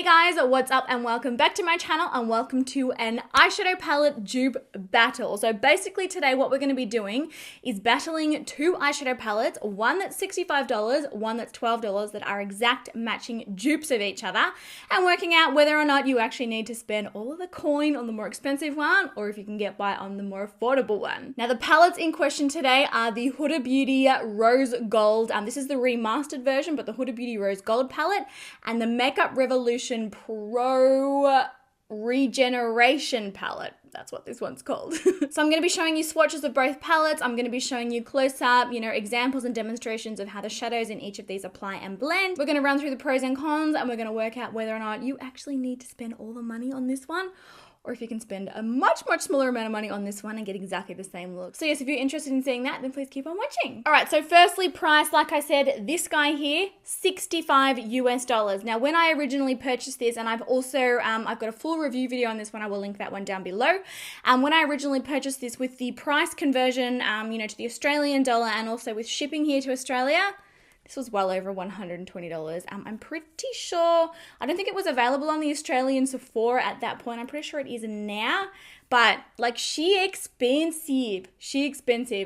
Hey guys, what's up and welcome back to my channel and welcome to an eyeshadow palette dupe battle. So basically today what we're going to be doing is battling two eyeshadow palettes, one that's $65, one that's $12 that are exact matching dupes of each other, and working out whether or not you actually need to spend all of the coin on the more expensive one or if you can get by on the more affordable one. Now the palettes in question today are the Huda Beauty Rose Gold, this is the remastered version, but the Huda Beauty Rose Gold palette, and the Makeup Revolution Pro Regeneration palette. That's what this one's called. So I'm going to be showing you swatches of both palettes. I'm going to be showing you close-up, examples and demonstrations of how the shadows in each of these apply and blend. We're going to run through the pros and cons, and we're going to work out whether or not you actually need to spend all the money on this one, or if you can spend a much, much smaller amount of money on this one and get exactly the same look. So yes, if you're interested in seeing that, then please keep on watching. All right, so firstly, price, like I said, this guy here, $65 US. Now, when I originally purchased this, and I've also, I've got a full review video on this one, I will link that one down below. When I originally purchased this with the price conversion, to the Australian dollar and also with shipping here to Australia, this was well over $120. I'm pretty sure, I don't think it was available on the Australian Sephora at that point. I'm pretty sure it is now, but like she expensive.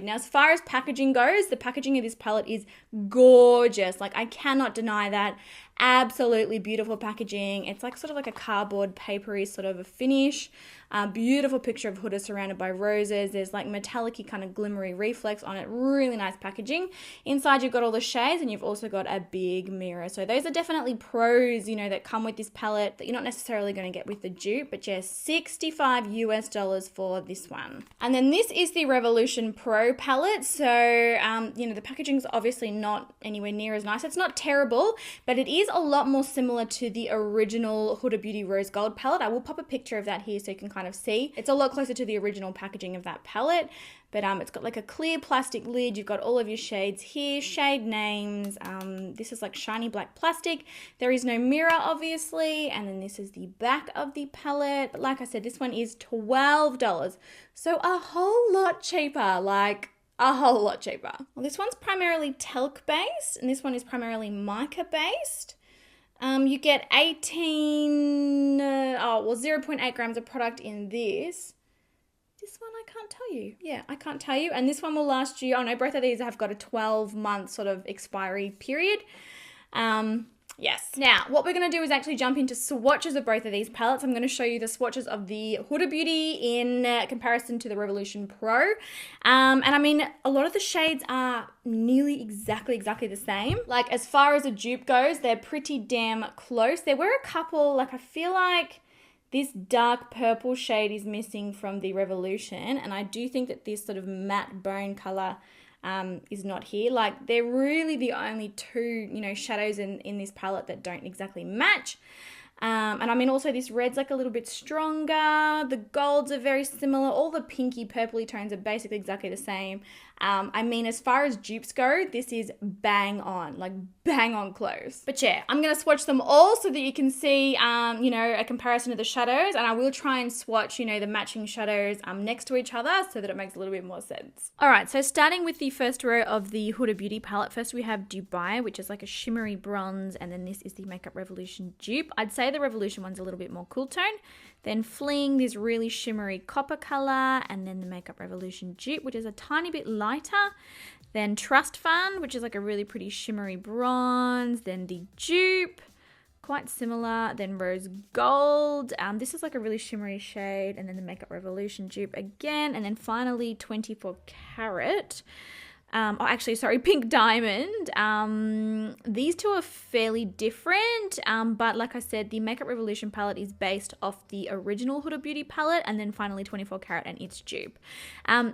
Now, as far as packaging goes, the packaging of this palette is gorgeous. Like I cannot deny that. Absolutely beautiful packaging. It's like sort of like a cardboard papery sort of a finish. Beautiful picture of Huda surrounded by roses. There's like metallic-y kind of glimmery reflex on it. Really nice packaging. Inside you've got all the shades and you've also got a big mirror. So those are definitely pros, that come with this palette that you're not necessarily going to get with the dupe, but just $65 US for this one. And then this is the Revolution Pro palette. So, the packaging's obviously not anywhere near as nice. It's not terrible, but it is a lot more similar to the original Huda Beauty Rose Gold palette. I will pop a picture of that here so you can kind of see. It's a lot closer to the original packaging of that palette, but it's got like a clear plastic lid. You've got all of your shades here, shade names. This is like shiny black plastic. There is no mirror, obviously, and then this is the back of the palette. But like I said, this one is $12, so a whole lot cheaper, like a whole lot cheaper. Well, this one's primarily talc based, and this one is primarily mica based. You get 0.8 grams of product in this. This one, I can't tell you. Yeah, I can't tell you. And this one will last you, both of these have got a 12-month sort of expiry period. Yes. Now, what we're going to do is actually jump into swatches of both of these palettes. I'm going to show you the swatches of the Huda Beauty in comparison to the Revolution Pro. And a lot of the shades are nearly exactly the same. Like, as far as a dupe goes, they're pretty damn close. There were a couple, I feel like this dark purple shade is missing from the Revolution. And I do think that this sort of matte bone color is not here. Like, they're really the only two, shadows in this palette that don't exactly match. And also this red's like a little bit stronger. The golds are very similar. All the pinky purpley tones are basically exactly the same. As far as dupes go, this is bang on, like bang on close. But yeah, I'm going to swatch them all so that you can see, a comparison of the shadows. And I will try and swatch, the matching shadows next to each other so that it makes a little bit more sense. All right, so starting with the first row of the Huda Beauty palette, first we have Dupe, which is like a shimmery bronze. And then this is the Makeup Revolution dupe. I'd say the Revolution one's a little bit more cool tone. Then Fling, this really shimmery copper color, and then the Makeup Revolution dupe, which is a tiny bit lighter. Then Trust Fund, which is like a really pretty shimmery bronze. Then the dupe, quite similar. Then Rose Gold, this is like a really shimmery shade, and then the Makeup Revolution dupe again, and then finally 24 Carat. Pink Diamond. These two are fairly different, but like I said, the Makeup Revolution palette is based off the original Huda Beauty palette, and then finally 24 Carat and its dupe.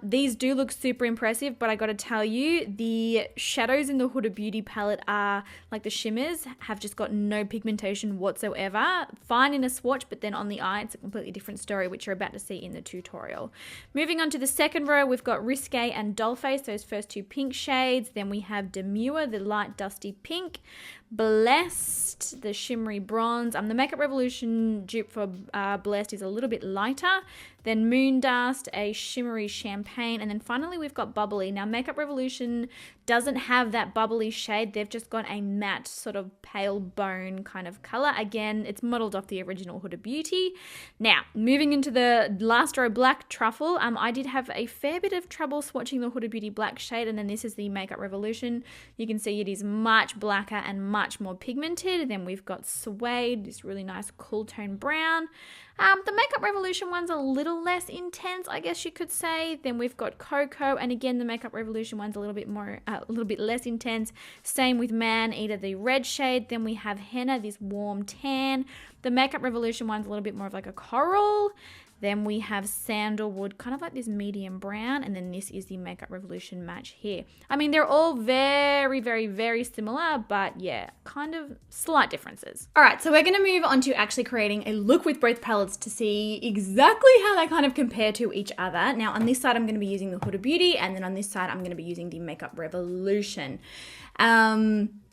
These do look super impressive, but I gotta tell you, the shadows in the Huda Beauty palette are, like the shimmers, have just got no pigmentation whatsoever. Fine in a swatch, but then on the eye, it's a completely different story, which you're about to see in the tutorial. Moving on to the second row, we've got Risque and Dollface, those first two pink shades. Then we have Demure, the light dusty pink, Blessed, the shimmery bronze. The Makeup Revolution dupe for Blessed is a little bit lighter. Then Moon Dust, a shimmery champagne. And then finally we've got Bubbly. Now Makeup Revolution doesn't have that bubbly shade. They've just got a matte sort of pale bone kind of color. Again, it's modeled off the original Huda Beauty. Now, moving into the last row, Black Truffle. I did have a fair bit of trouble swatching the Huda Beauty black shade, and then this is the Makeup Revolution. You can see it is much blacker and much more pigmented. Then we've got Suede, this really nice cool tone brown. The Makeup Revolution one's a little less intense, I guess you could say. Then we've got Cocoa, and again, the Makeup Revolution one's a little bit less intense. Same with Man Eater, the red shade. Then we have Henna, this warm tan. The Makeup Revolution one's a little bit more of like a coral. Then we have Sandalwood, kind of like this medium brown. And then this is the Makeup Revolution match here. I mean, they're all very, very, very similar, but yeah, kind of slight differences. All right, so we're going to move on to actually creating a look with both palettes to see exactly how they kind of compare to each other. Now, on this side, I'm going to be using the Huda Beauty, and then on this side, I'm going to be using the Makeup Revolution.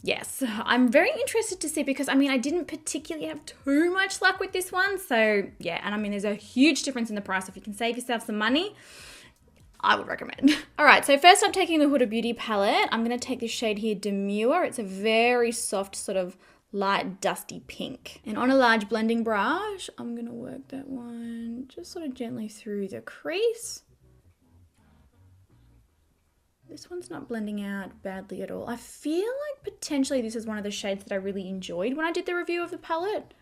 Yes, I'm very interested to see because, I mean, I didn't particularly have too much luck with this one. So, yeah, and I mean, there's a huge difference in the price. If you can save yourself some money, I would recommend. All right, so first I'm taking the Huda Beauty palette. I'm going to take this shade here, Demure. It's a very soft sort of light dusty pink. And on a large blending brush, I'm going to work that one just sort of gently through the crease. This one's not blending out badly at all. I feel like potentially this is one of the shades that I really enjoyed when I did the review of the palette.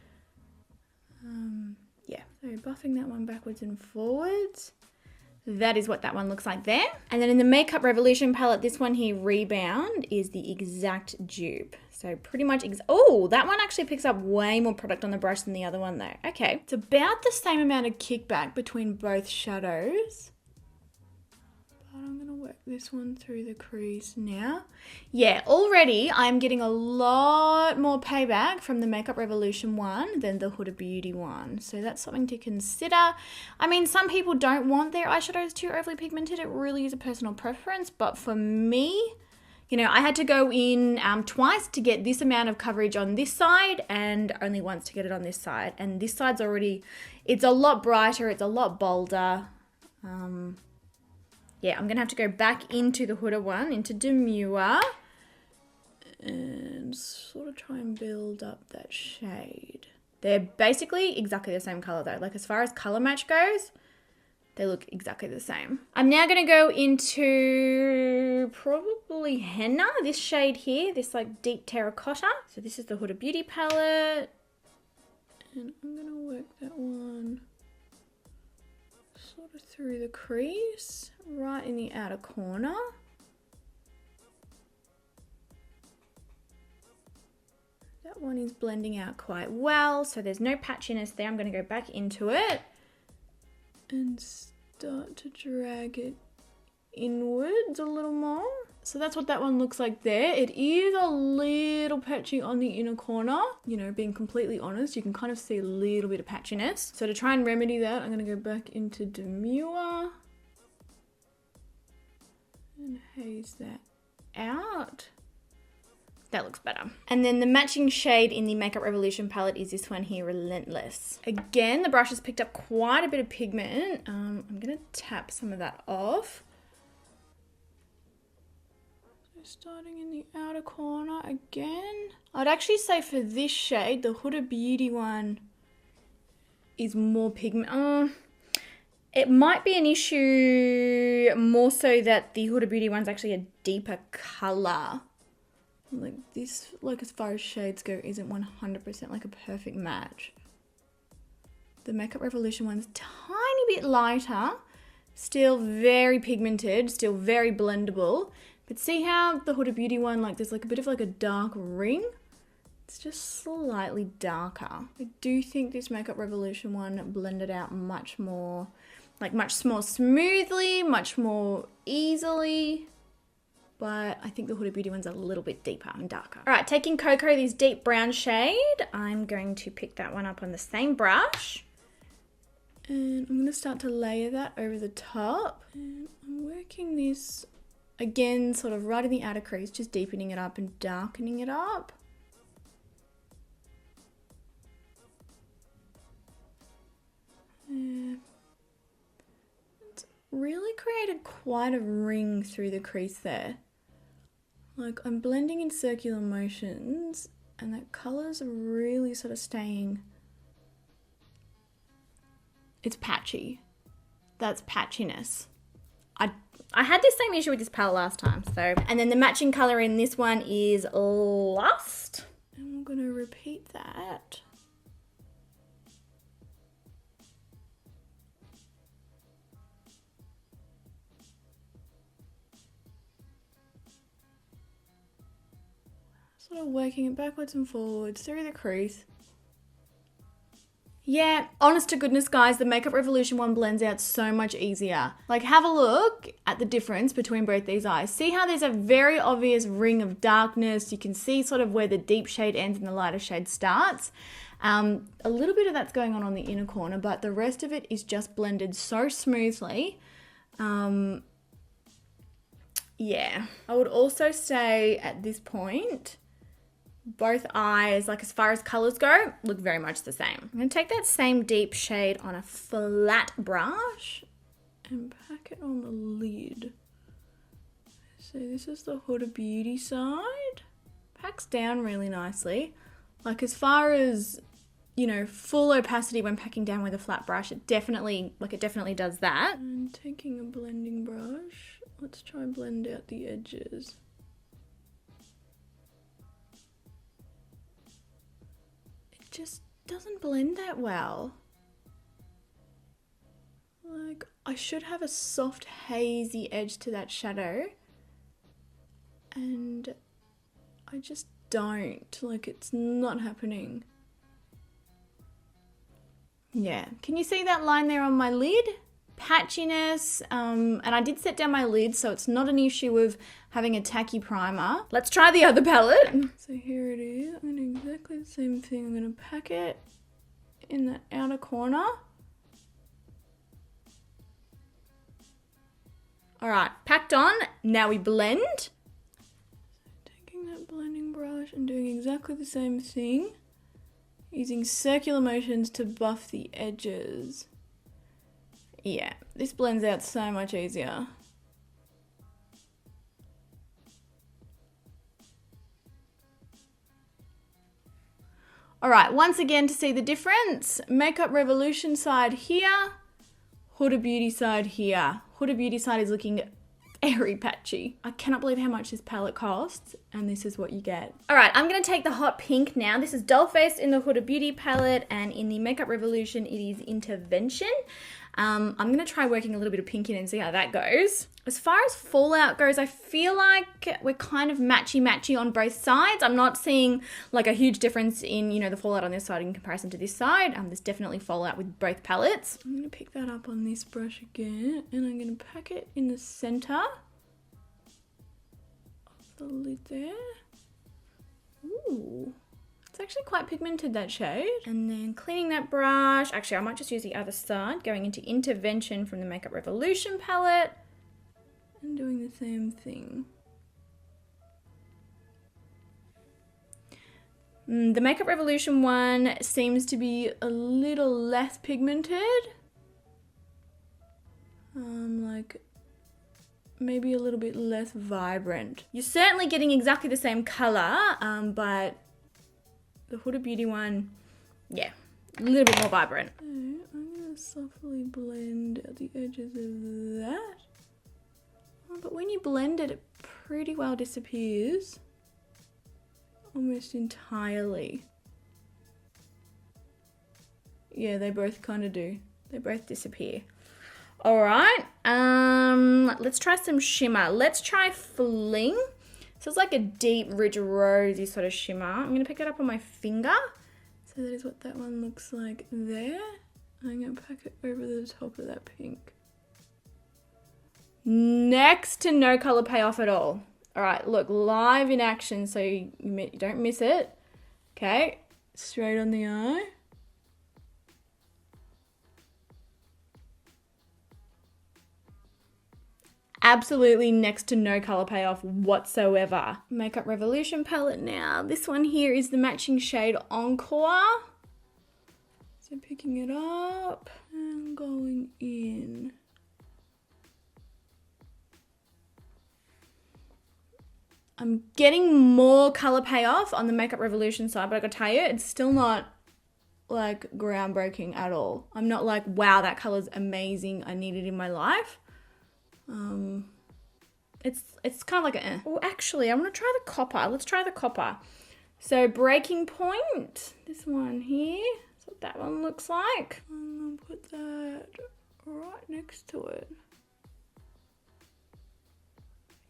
Yeah, so buffing that one backwards and forwards. That is what that one looks like there. And then in the Makeup Revolution palette, this one here, Rebound, is the exact dupe. So pretty much, oh, that one actually picks up way more product on the brush than the other one though. Okay, it's about the same amount of kickback between both shadows. I'm going to work this one through the crease now. Yeah, already I'm getting a lot more payback from the Makeup Revolution one than the Huda Beauty one. So that's something to consider. I mean, some people don't want their eyeshadows too overly pigmented. It really is a personal preference. But for me, you know, I had to go in twice to get this amount of coverage on this side and only once to get it on this side. And this side's already, it's a lot brighter. It's a lot bolder. Yeah, I'm going to have to go back into the Huda one, into Demure, and sort of try and build up that shade. They're basically exactly the same color though. Like as far as color match goes, they look exactly the same. I'm now going to go into probably Henna, this shade here, this like deep terracotta. So this is the Huda Beauty palette, and I'm going to work that one sort of through the crease, right in the outer corner. That one is blending out quite well, so there's no patchiness there. I'm going to go back into it and start to drag it inwards a little more. So that's what that one looks like there. It is a little patchy on the inner corner. You know, being completely honest, you can kind of see a little bit of patchiness. So to try and remedy that, I'm going to go back into Demure and haze that out. That looks better. And then the matching shade in the Makeup Revolution palette is this one here, Relentless. Again, the brush has picked up quite a bit of pigment. I'm going to tap some of that off. Starting in the outer corner again. I'd actually say for this shade, the Huda Beauty one is more pigment. It might be an issue more so that the Huda Beauty one's actually a deeper color. Like this, like as far as shades go, isn't 100% like a perfect match. The Makeup Revolution one's a tiny bit lighter, still very pigmented, still very blendable. But see how the Huda Beauty one, like there's like a bit of like a dark ring? It's just slightly darker. I do think this Makeup Revolution one blended out much more, like much more smoothly, much more easily. But I think the Huda Beauty one's a little bit deeper and darker. All right, taking Cocoa, this deep brown shade, I'm going to pick that one up on the same brush. And I'm going to start to layer that over the top. And I'm working this again, sort of right in the outer crease, just deepening it up and darkening it up. really created quite a ring through the crease there. Like I'm blending in circular motions and that colour's really sort of staying. It's patchy. That's patchiness. I had this same issue with this palette last time, so. And then the matching colour in this one is Lust. And we're gonna repeat that. Sort of working it backwards and forwards through the crease. Yeah, honest to goodness, guys, the Makeup Revolution one blends out so much easier. Like, have a look at the difference between both these eyes. See how there's a very obvious ring of darkness. You can see sort of where the deep shade ends and the lighter shade starts. A little bit of that's going on the inner corner, but the rest of it is just blended so smoothly. Yeah, I would also say at this point, both eyes, like as far as colors go, look very much the same. I'm going to take that same deep shade on a flat brush and pack it on the lid. So this is the Huda Beauty side. Packs down really nicely. Like as far as, you know, full opacity when packing down with a flat brush, it definitely does that. And taking a blending brush, let's try and blend out the edges. Just doesn't blend that well. Like I should have a soft hazy edge to that shadow and I just don't. Like it's not happening. Yeah, can you see that line there on my lid? Patchiness, and I did set down my lid, so it's not an issue of having a tacky primer. Let's try the other palette. So here it is. I'm going to do exactly the same thing. I'm going to pack it in the outer corner. All right, packed on. Now we blend. So taking that blending brush and doing exactly the same thing, using circular motions to buff the edges. Yeah, this blends out so much easier. All right, once again to see the difference, Makeup Revolution side here, Huda Beauty side here. Huda Beauty side is looking very patchy. I cannot believe how much this palette costs, and this is what you get. All right, I'm gonna take the hot pink now. This is Dollface in the Huda Beauty palette, and in the Makeup Revolution, it is Intervention. I'm going to try working a little bit of pink in and see how that goes. As far as fallout goes, I feel like we're kind of matchy-matchy on both sides. I'm not seeing like a huge difference in, you know, the fallout on this side in comparison to this side. There's definitely fallout with both palettes. I'm going to pick that up on this brush again, and I'm going to pack it in the center of the lid there. Ooh. It's actually quite pigmented, that shade. And then cleaning that brush. Actually, I might just use the other side, going into Intervention from the Makeup Revolution palette. And doing the same thing. The Makeup Revolution one seems to be a little less pigmented. Like maybe a little bit less vibrant. You're certainly getting exactly the same color, but the Huda Beauty one, yeah, a little bit more vibrant. Okay, I'm going to softly blend out the edges of that. Oh, but when you blend it, it pretty well disappears. Almost entirely. Yeah, they both kind of do. They both disappear. All right, let's try some shimmer. Let's try Fling. So it's like a deep, rich, rosy sort of shimmer. I'm going to pick it up on my finger. So that is what that one looks like there. I'm going to pack it over the top of that pink. Next to no color payoff at all. All right, look, live in action so you don't miss it. Okay, straight on the eye. Absolutely next to no color payoff whatsoever. Makeup Revolution palette now. This one here is the matching shade Encore. So picking it up and going in. I'm getting more color payoff on the Makeup Revolution side, but I gotta tell you, it's still not like groundbreaking at all. I'm not like, wow, that color's amazing, I need it in my life. It's kind of like a eh. Oh, actually, I want to try the copper. Let's try the copper. So Breaking Point, this one here. That's what that one looks like. I'm gonna put that right next to it.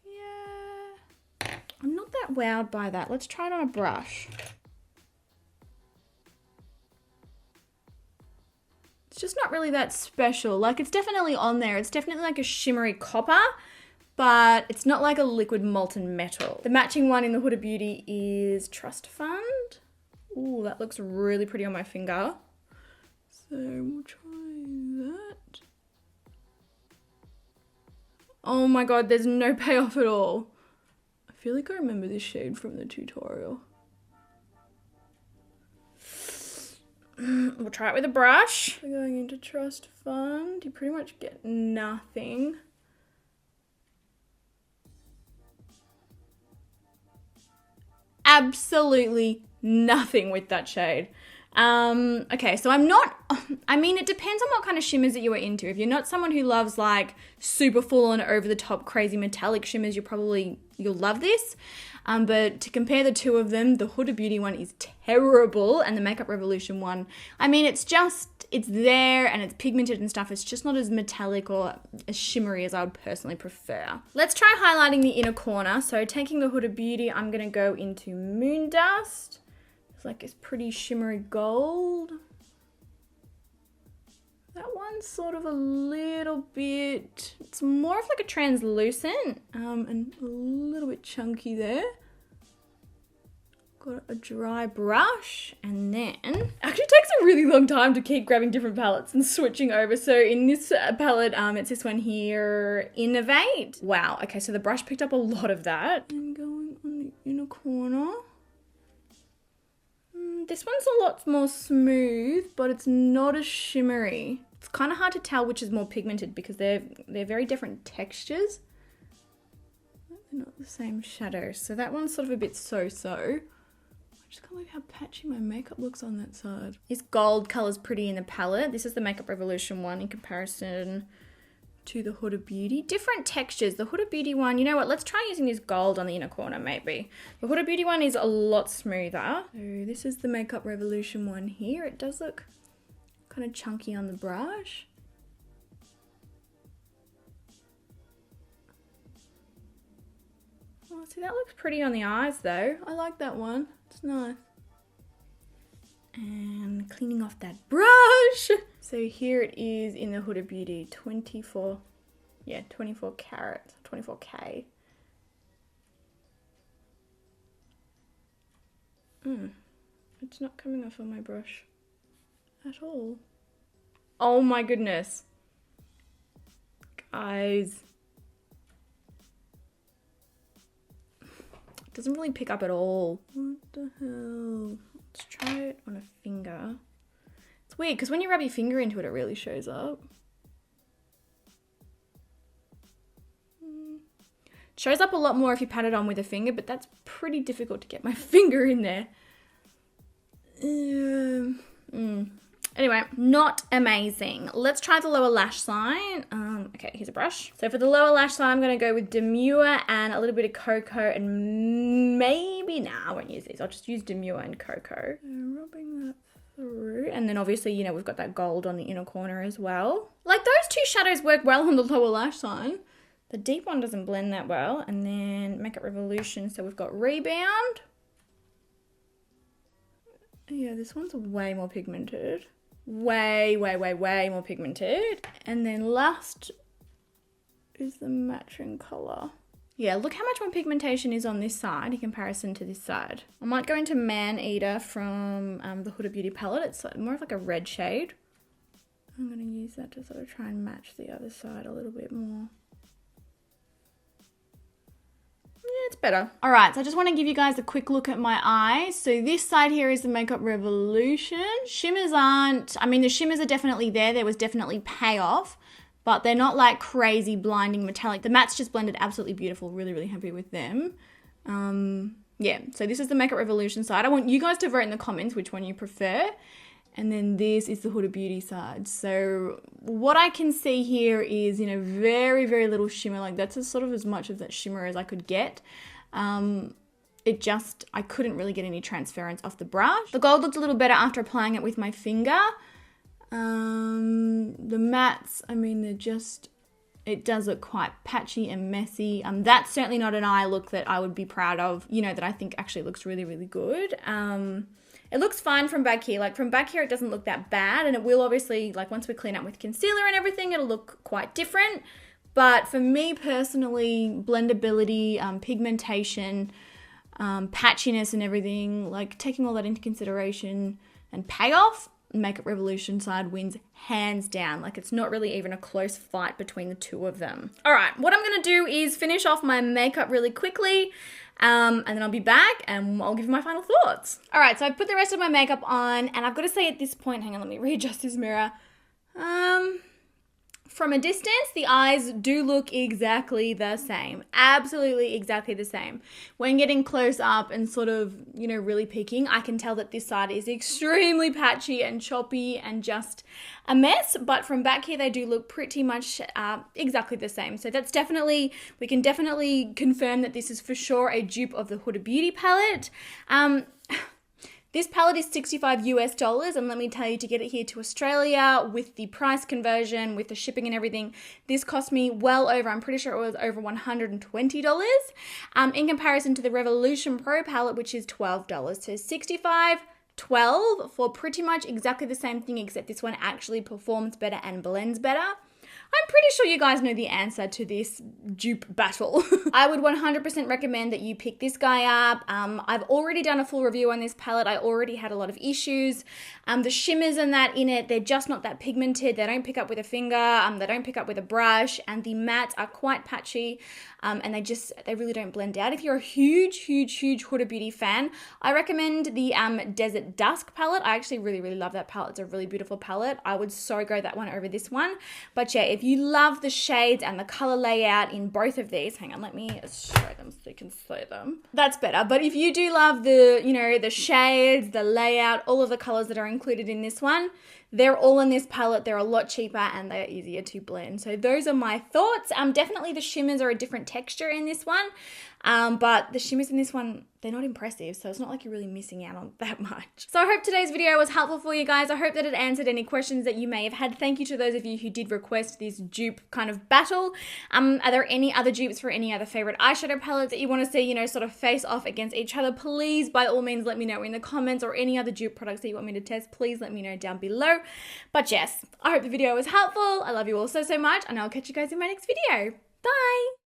Yeah. I'm not that wowed by that. Let's try it on a brush. It's just not really that special. Like, it's definitely on there. It's definitely like a shimmery copper, but it's not like a liquid molten metal. The matching one in the Huda Beauty is Trust Fund. Ooh, that looks really pretty on my finger. So we'll try that. Oh my god, there's no payoff at all. I feel like I remember this shade from the tutorial. We'll try it with a brush. We're going into Trust Fund. You pretty much get nothing. Absolutely nothing with that shade. Okay, so I mean, it depends on what kind of shimmers that you are into. If you're not someone who loves like super full on over the top crazy metallic shimmers, you'll love this. But to compare the two of them, the Huda Beauty one is terrible and the Makeup Revolution one, I mean, it's there and it's pigmented and stuff. It's just not as metallic or as shimmery as I would personally prefer. Let's try highlighting the inner corner. So taking the Huda Beauty, I'm gonna go into Moon Dust. It's like this pretty shimmery gold. That one's sort of a little bit, it's more of like a translucent and a little bit chunky there. Got a dry brush, and then actually it takes a really long time to keep grabbing different palettes and switching over. So in this palette, it's this one here, Innovate. Wow, okay, so the brush picked up a lot of that. And going on the inner corner. This one's a lot more smooth, but it's not as shimmery. It's kind of hard to tell which is more pigmented because they're very different textures. They're not the same shadow. So that one's sort of a bit so-so. I just can't believe how patchy my makeup looks on that side. This gold color's pretty in the palette. This is the Makeup Revolution one in comparison to the Huda Beauty. Different textures. The Huda Beauty one, you know what? Let's try using this gold on the inner corner maybe. The Huda Beauty one is a lot smoother. So this is the Makeup Revolution one here. It does look kind of chunky on the brush. Oh, see, that looks pretty on the eyes though. I like that one. It's nice. And cleaning off that brush. So here it is in the Huda Beauty, 24 carats, 24K. It's not coming off on my brush at all. Oh my goodness. Guys. It doesn't really pick up at all. What the hell? Let's try it on a finger. It's weird because when you rub your finger into it, it really shows up. It shows up a lot more if you pat it on with a finger, but that's pretty difficult to get my finger in there. Anyway, not amazing. Let's try the lower lash line. Okay, here's a brush. So for the lower lash line, I'm going to go with Demure and a little bit of Cocoa and maybe, I won't use these. I'll just use Demure and Cocoa. So rubbing that through. And then obviously, you know, we've got that gold on the inner corner as well. Like those two shadows work well on the lower lash line. The deep one doesn't blend that well. And then Makeup Revolution. So we've got Rebound. Yeah, this one's way more pigmented. Way more pigmented. And then last is the matching color. Yeah, look how much more pigmentation is on this side in comparison to this side. I might go into Man Eater from the Huda Beauty palette. It's more of like a red shade. I'm going to use that to sort of try and match the other side a little bit more. It's better. All right, so I just want to give you guys a quick look at my eyes. So this side here is the Makeup Revolution. Shimmers aren't, I mean, the shimmers are definitely there. There was definitely payoff, but they're not like crazy blinding metallic. The mattes just blended absolutely beautiful. Really happy with them. Yeah, so this is the Makeup Revolution side. I want you guys to vote in the comments which one you prefer. And then this is the Huda Beauty side. So what I can see here is, you know, very, very little shimmer. Like that's sort of as much of that shimmer as I could get. I couldn't really get any transference off the brush. The gold looked a little better after applying it with my finger. The mattes, I mean, it does look quite patchy and messy. That's certainly not an eye look that I would be proud of, you know, that I think actually looks really, really good. It looks fine from back here. Like from back here, it doesn't look that bad. And it will obviously, like once we clean up with concealer and everything, it'll look quite different. But for me personally, blendability, pigmentation, patchiness and everything, like taking all that into consideration and payoff, Makeup Revolution side wins hands down. Like it's not really even a close fight between the two of them. All right, what I'm gonna do is finish off my makeup really quickly. And then I'll be back and I'll give you my final thoughts. All right, so I've put the rest of my makeup on and I've got to say at this point, hang on, let me readjust this mirror. From a distance, the eyes do look exactly the same. Absolutely exactly the same. When getting close up and sort of, you know, really peeking, I can tell that this side is extremely patchy and choppy and just a mess. But from back here, they do look pretty much exactly the same. So that's definitely, we can definitely confirm that this is for sure a dupe of the Huda Beauty palette. This palette is $65 US, and let me tell you, to get it here to Australia with the price conversion, with the shipping and everything, this cost me well over, I'm pretty sure it was over $120, in comparison to the Revolution Pro palette, which is $12. So 65, 12 for pretty much exactly the same thing, except this one actually performs better and blends better. I'm pretty sure you guys know the answer to this dupe battle. I would 100% recommend that you pick this guy up. I've already done a full review on this palette. I already had a lot of issues. The shimmers and that in it, they're just not that pigmented. They don't pick up with a finger. They don't pick up with a brush. And the mattes are quite patchy. And they really don't blend out. If you're a huge Huda Beauty fan, I recommend the Desert Dusk palette. I actually really, really love that palette. It's a really beautiful palette. I would so go that one over this one. But yeah, if you love the shades and the color layout in both of these, hang on, let me show them so you can see them. That's better. But if you do love the, you know, the shades, the layout, all of the colors that are included in this one, they're all in this palette. They're a lot cheaper and they're easier to blend. So those are my thoughts. Definitely the shimmers are a different texture in this one. But the shimmers in this one, they're not impressive. So it's not like you're really missing out on that much. So I hope today's video was helpful for you guys. I hope that it answered any questions that you may have had. Thank you to those of you who did request this dupe kind of battle. Are there any other dupes for any other favorite eyeshadow palettes that you want to see, you know, sort of face off against each other? Please, by all means, let me know in the comments, or any other dupe products that you want me to test. Please let me know down below. But yes, I hope the video was helpful. I love you all so much, and I'll catch you guys in my next video. Bye!